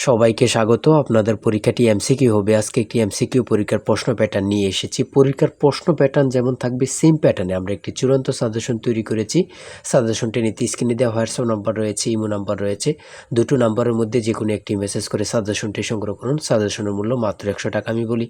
সবাইকে স্বাগত। আপনাদের পরীক্ষাটি এমসিকিউ হবে। আজকে একটি এমসিকিউ পরীক্ষার প্রশ্ন প্যাটার্ন নিয়ে এসেছি। পরীক্ষার প্রশ্ন প্যাটার্ন যেমন থাকবে সেম প্যাটার্নে আমরা একটি চূড়ান্ত সাজেশন তৈরি করেছি। সাজেশনটি নিতে স্ক্রিনে দেওয়া হোয়াটসঅ্যাপ নাম্বার রয়েছে, ইমো নাম্বার রয়েছে। দুটো নাম্বারের মধ্যে যে কোনো একটি মেসেজ করে সাজেশনটি সংগ্রহ করুন। সাজেশনের মূল্য মাত্র 100 টাকা। আমি বলি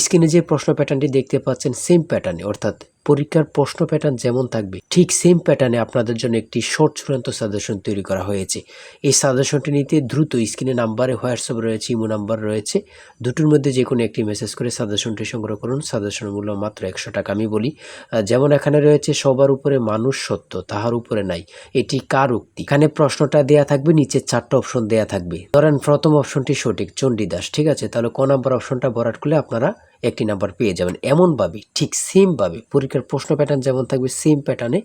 স্ক্রিনে যে প্রশ্ন প্যাটার্নটি দেখতে পাচ্ছেন সেম প্যাটার্নে, অর্থাৎ পরীক্ষার প্রশ্ন প্যাটার্ন যেমন থাকবে ঠিক সেম প্যাটার্নে আপনাদের জন্য একটি শর্ট চূড়ান্ত সাজেশন তৈরি করা হয়েছে। এই সাজেশনটি নিতে দ্রুত স্ক্রিনে নাম্বারে হোয়াটসঅ্যাপ রয়েছে, ইমো নাম্বার রয়েছে, দুটোর মধ্যে যে কোনো একটি মেসেজ করে সাজেশনটি সংগ্রহ করুন। সাজেশনের মূল্য মাত্র 100 টাকা। আমি বলি যেমন এখানে রয়েছে সবার উপরে মানুষ সত্য, তাহার উপরে নাই, এটি কার উক্তি? এখানে প্রশ্নটা দেয়া থাকবে, নিচে 4টা অপশন দেয়া থাকবে। ধরেন প্রথম অপশনটি সঠিক, চণ্ডীদাস, ঠিক আছে, তাহলে ক নাম্বার অপশনটা ভরাট করলে আপনারা একটি নাম্বার পেয়ে যাবেন। এমনভাবে ঠিক সেমভাবে পরীক্ষার প্রশ্ন প্যাটার্ন যেমন থাকবে সেম প্যাটার্নে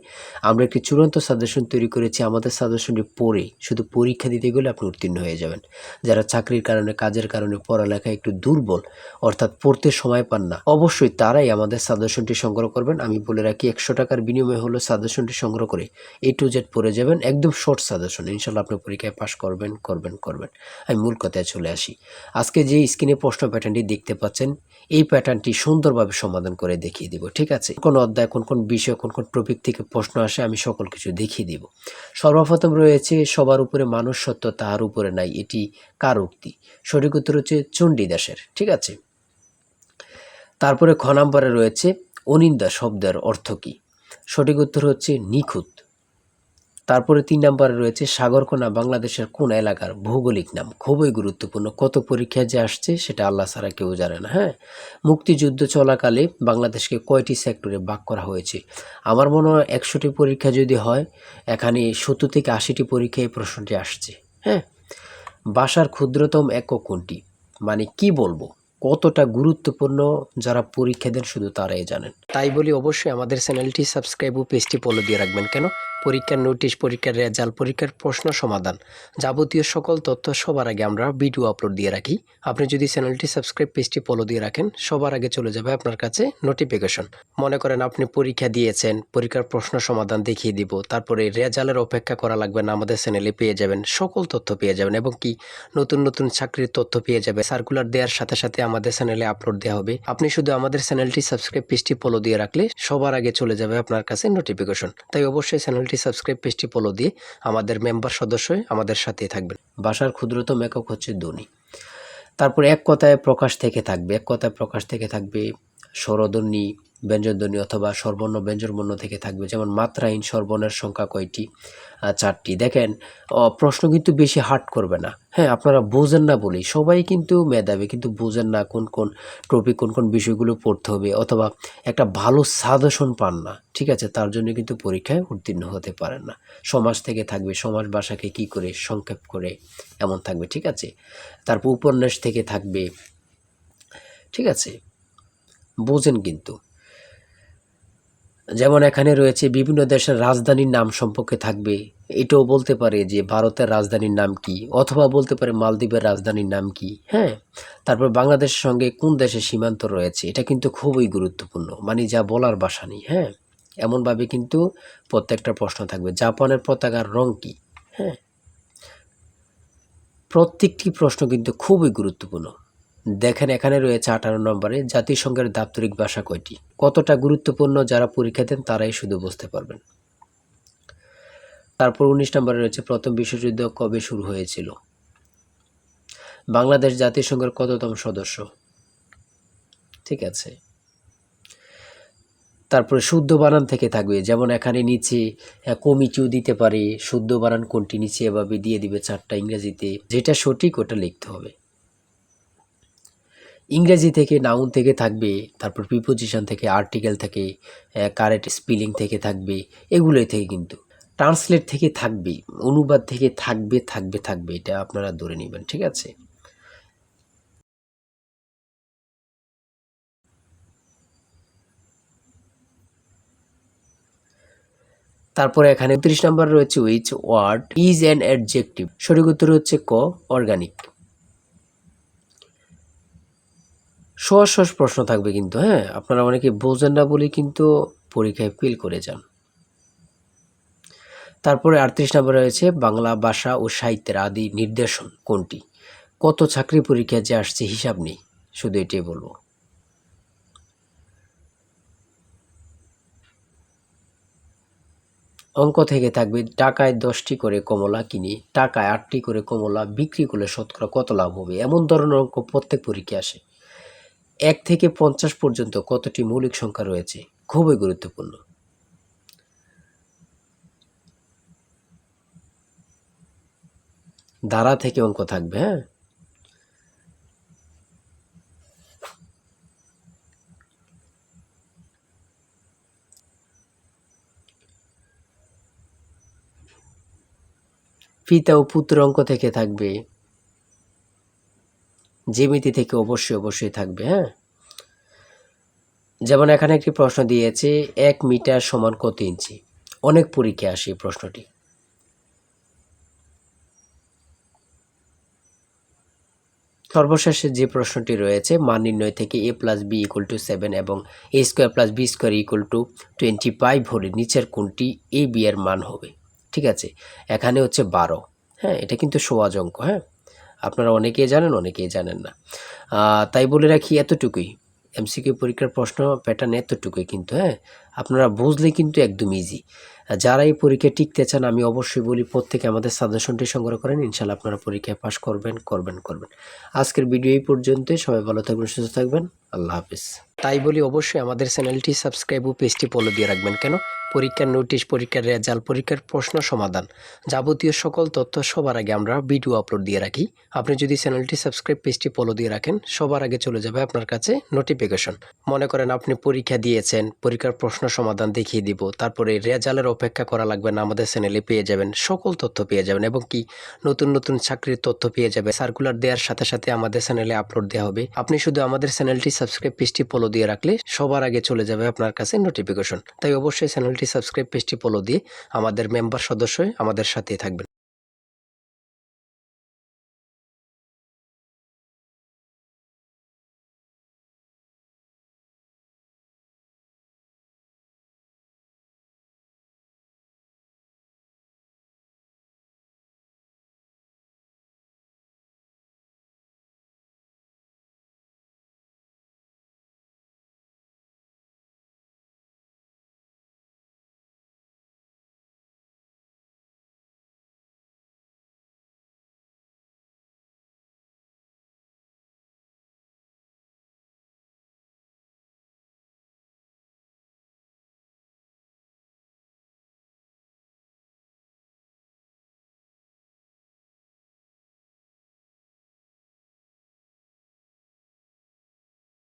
আমরা একটি চূড়ান্ত সাজেশন তৈরি করেছি। আমাদের সাজেশনটি পড়ে শুধু পরীক্ষা দিতে গেলে আপনি উত্তীর্ণ হয়ে যাবেন। যারা চাকরির কারণে, কাজের কারণে পড়ালেখায় একটু দুর্বল, অর্থাৎ পড়তে সময় পান না, অবশ্যই তারাই আমাদের সাজেশনটি সংগ্রহ করবেন। আমি বলে রাখি 100 টাকার বিনিময়ে হলো সাজেশনটি সংগ্রহ করে A to Z পড়ে যাবেন। একদম শর্ট সাজেশন, ইনশাল্লাহ আপনি পরীক্ষায় পাশ করবেন। আমি মূল কথায় চলে আসি। আজকে যে স্ক্রিনে প্রশ্ন প্যাটার্নটি দেখতে পাচ্ছেন এই প্যাটার্নটি সুন্দরভাবে সমাধান করে দেখিয়ে দিব, ঠিক আছে? কোন অধ্যায়, কোন বিষয়, কোন টপিক থেকে প্রশ্ন আসে আমি সকল কিছু দেখিয়ে দিব। সর্বপ্রথম রয়েছে সবার উপরে মানুষ সত্য, তাহার উপরে নাই, এটি কার উক্তি? সঠিক উত্তর হচ্ছে চণ্ডীদাসের, ঠিক আছে। তারপরে খ নম্বরে রয়েছে অনিন্দা শব্দের অর্থ কী? সঠিক উত্তর হচ্ছে নিখুঁত। তারপরে 3 নম্বরে রয়েছে সাগরকোনা বাংলাদেশের কোন এলাকার ভৌগোলিক নাম? খুবই গুরুত্বপূর্ণ, কত পরীক্ষায় যে আসছে সেটা আল্লাহ ছাড়া কেউ জানে না। হ্যাঁ, মুক্তিযুদ্ধ চলাকালে বাংলাদেশকে কয়টি সেক্টরে ভাগ করা হয়েছে? আমার মনে হয় 100টি পরীক্ষা যদি হয় এখানে 70 থেকে 80টি পরীক্ষায় এই প্রশ্নটি আসছে। হ্যাঁ, ভাষার ক্ষুদ্রতম একক কোনটি? মানে কি বলবো, কতটা গুরুত্বপূর্ণ যারা পরীক্ষা দেন শুধু তারাই জানেন। তাই বলি অবশ্যই আমাদের চ্যানেলটি সাবস্ক্রাইব ও পেজটি ফলো দিয়ে রাখবেন। কেন? পরীক্ষার নোটিশ, পরীক্ষার রেজাল্ট, পরীক্ষার প্রশ্ন সমাধান, যাবতীয় সকল তথ্য সবার আগে আমরা ভিডিও আপলোড দিয়ে রাখি। আপনি যদি চ্যানেলটি সাবস্ক্রাইব, পেজটি ফলো দিয়ে রাখেন, সবার আগে চলে যাবে আপনার কাছে নোটিফিকেশন। মনে করেন আপনি পরীক্ষা দিয়েছেন, পরীক্ষার প্রশ্ন সমাধান দেখিয়ে দিব, তারপরে রেজাল্টের অপেক্ষা করা লাগবে না, আমাদের চ্যানেলে পেয়ে যাবেন, সকল তথ্য পেয়ে যাবেন, এবং কি নতুন নতুন চাকরির তথ্য পেয়ে যাবে। সার্কুলার দেওয়ার সাথে সাথে আমাদের চ্যানেলে আপলোড দেওয়া হবে। আপনি শুধু আমাদের চ্যানেলটি সাবস্ক্রাইব, পেজটি ফলো দিয়ে রাখলে সবার আগে চলে যাবে আপনার কাছে নোটিফিকেশন। তাই অবশ্যই চ্যানেলটি সাবস্ক্রাইব, পেজটি ফলো দিয়ে আমাদের মেম্বার সদস্য হয়ে আমাদের সাথেই থাকবেন। ভাষার ক্ষুদ্রতম একক হচ্ছে ধ্বনি। তারপর এক কথায় প্রকাশ থেকে থাকবে, এক কথায় প্রকাশ থেকে থাকবে স্বরধ্বনি, ব্যঞ্জনধ্বনি অথবা স্বরবর্ণ ব্যঞ্জনবর্ণ থেকে থাকবে। যেমন মাত্রাহীন স্বরবর্ণের সংখ্যা কয়টি? 4টি। দেখেন প্রশ্ন কিন্তু বেশি হার্ড করবে না। হ্যাঁ, আপনারা বোঝেন না বলেই সবাই কিন্তু মেধাবী, কিন্তু বোঝেন না কোন টপিক, কোন বিষয়গুলো পড়তে হবে, অথবা একটা ভালো সাজেশন পান না, ঠিক আছে, তার জন্য কিন্তু পরীক্ষায় উত্তীর্ণ হতে পারেন না। সমাজ থেকে থাকবে, সমাজ ভাষাকে কি করে সংক্ষেপ করে এমন থাকবে, ঠিক আছে। তারপর উপন্যাস থেকে থাকবে, ঠিক আছে, বোঝেন কিন্তু। যেমন এখানে রয়েছে বিভিন্ন দেশের রাজধানীর নাম সম্পর্কে থাকবে, এটাও বলতে পারে যে ভারতের রাজধানীর নাম কি, অথবা বলতে পারে মালদ্বীপের রাজধানীর নাম কি। হ্যাঁ, তারপর বাংলাদেশের সঙ্গে কোন দেশের সীমান্ত রয়েছে, এটা কিন্তু খুবই গুরুত্বপূর্ণ, মানে যা বলার ভাষা নেই। হ্যাঁ, এমনভাবে কিন্তু প্রত্যেকটা প্রশ্ন থাকবে। জাপানের পতাকার রং কি? হ্যাঁ, প্রত্যেকটি প্রশ্ন কিন্তু খুবই গুরুত্বপূর্ণ। দেখেন এখানে রয়েছে 18 নম্বরে জাতিসংঘের দাপ্তরিক ভাষা কয়টি? কতটা গুরুত্বপূর্ণ যারা পরীক্ষা দেন তারাই শুধু বুঝতে পারবেন। তারপর 19 নম্বরে রয়েছে প্রথম বিশ্বযুদ্ধ কবে শুরু হয়েছিল? বাংলাদেশ জাতিসংঘের কততম সদস্য? ঠিক আছে। তারপরে শুদ্ধ বানান থেকে থাকবে, যেমন এখানে নিচে কমিটিও দিতে পারে, শুদ্ধ বানান কোনটি নিচে এভাবে দিয়ে দিবে 4টা ইংরেজিতে, যেটা সঠিক ওটা লিখতে হবে। ইংরেজি থেকে নাউন থেকে থাকবে, তারপর প্রিপোজিশন থেকে, আর্টিকেল থেকে, কারেক্ট স্পেলিং থেকে থাকবে, এগুলোই থেকে কিন্তু ট্রান্সলেট থেকে থাকবে, অনুবাদ থেকে থাকবে, এটা আপনারা ধরে নেবেন, ঠিক আছে। তারপরে এখানে 30 নম্বর রয়েছে which word is an adjective? সঠিক উত্তর হচ্ছে ক, অর্গানিক। সহজ সহজ প্রশ্ন থাকবে কিন্তু, হ্যাঁ, আপনারা অনেকে বোঝেন না বলে কিন্তু পরীক্ষায় ফেল করে যান। তারপরে 38 নম্বরে রয়েছে বাংলা ভাষা ও সাহিত্যের আদি নির্দেশন কোনটি? কত চাকরি পরীক্ষা যে আসছে হিসাব নেই, শুধু এটাই বলবো। অঙ্ক থেকে থাকবে টাকায় 10টি করে কমলা কিনি, টাকায় 8টি করে কমলা বিক্রি করলে শতকরা কত লাভ হবে, এমন ধরনের অঙ্ক প্রত্যেক পরীক্ষায় আসে। 1 থেকে 50 পর্যন্ত কতটি মৌলিক সংখ্যা রয়েছে, খুবই গুরুত্বপূর্ণ। ধারা থেকে অঙ্ক থাকবে, হ্যাঁ। পিতা ও পুত্র অঙ্ক থেকে থাকবে, জ্যামিতি থেকে অবশ্যই থাকবে, হ্যাঁ। যেমন এখানে একটি প্রশ্ন দিয়েছে 1 মিটার সমান কত ইঞ্চি, অনেক পরীক্ষায় আসে এই প্রশ্নটি। সর্বশেষে যে প্রশ্নটি রয়েছে মান নির্ণয় থেকে a + b = 7 এবং a² + b² = 25 হলে নিচের কোনটি a b এর মান হবে। ঠিক আছে, এখানে হচ্ছে 12, হ্যাঁ। এটা কিন্তু সহজ অঙ্ক, হ্যাঁ। আপনারা অনেকেই জানেন, অনেকেই জানেন না। তাই বলে রাখি এতটুকুই, এমসিকিউ পরীক্ষার প্রশ্ন প্যাটার্ন এতটুকুই কিন্তু, হ্যাঁ। আপনারা বুঝলে কিন্তু একদম ইজি। যারা এই পরীক্ষায় টিকতে চান আমি অবশ্যই বলি প্রত্যেকে আমাদের সাজেশনটি সংগ্রহ করেন, ইনশাল্লাহ আপনারা পরীক্ষায় পাশ করবেন। আজকের ভিডিও এই পর্যন্তই। সবাই ভালো থাকবেন, সুস্থ থাকবেন। আল্লাহ হাফিজ। তাই বলি অবশ্যই আমাদের চ্যানেলটি সাবস্ক্রাইব ও পেজটি ফলো দিয়ে রাখবেন। কেন? পরীক্ষার নোটিশ, পরীক্ষার রেজাল্ট, পরীক্ষার প্রশ্ন সমাধান, যাবতীয় সকল তথ্য সবার আগে আমরা ভিডিও আপলোড দিয়ে রাখি। আপনি যদি চ্যানেলটি সাবস্ক্রাইব, পেজটি ফলো দিয়ে রাখেন, সবার আগে চলে যাবে আপনার কাছে নোটিফিকেশন। মনে করেন আপনি পরীক্ষা দিয়েছেন, পরীক্ষার প্রশ্ন সমাধান দেখিয়ে দিব, তারপরে রেজাল্টের অপেক্ষা করা লাগবে না, আমাদের চ্যানেলে পেয়ে যাবেন, সকল তথ্য পেয়ে যাবেন এবং কি নতুন চাকরির তথ্য পেয়ে যাবে। সার্কুলার দেওয়ার সাথে সাথে আমাদের চ্যানেলে আপলোড দেওয়া হবে। আপনি শুধু আমাদের চ্যানেলটি সাবস্ক্রাইব, পেজটি ফলো দিয়ে রাখলে সবার আগে চলে যাবে আপনার কাছে নোটিফিকেশন। তাই অবশ্যই চ্যানেলটি সাবস্ক্রাইব, পেজটি ফলো দিয়ে আমাদের মেম্বার সদস্য হয়ে আমাদের সাথেই থাকবেন।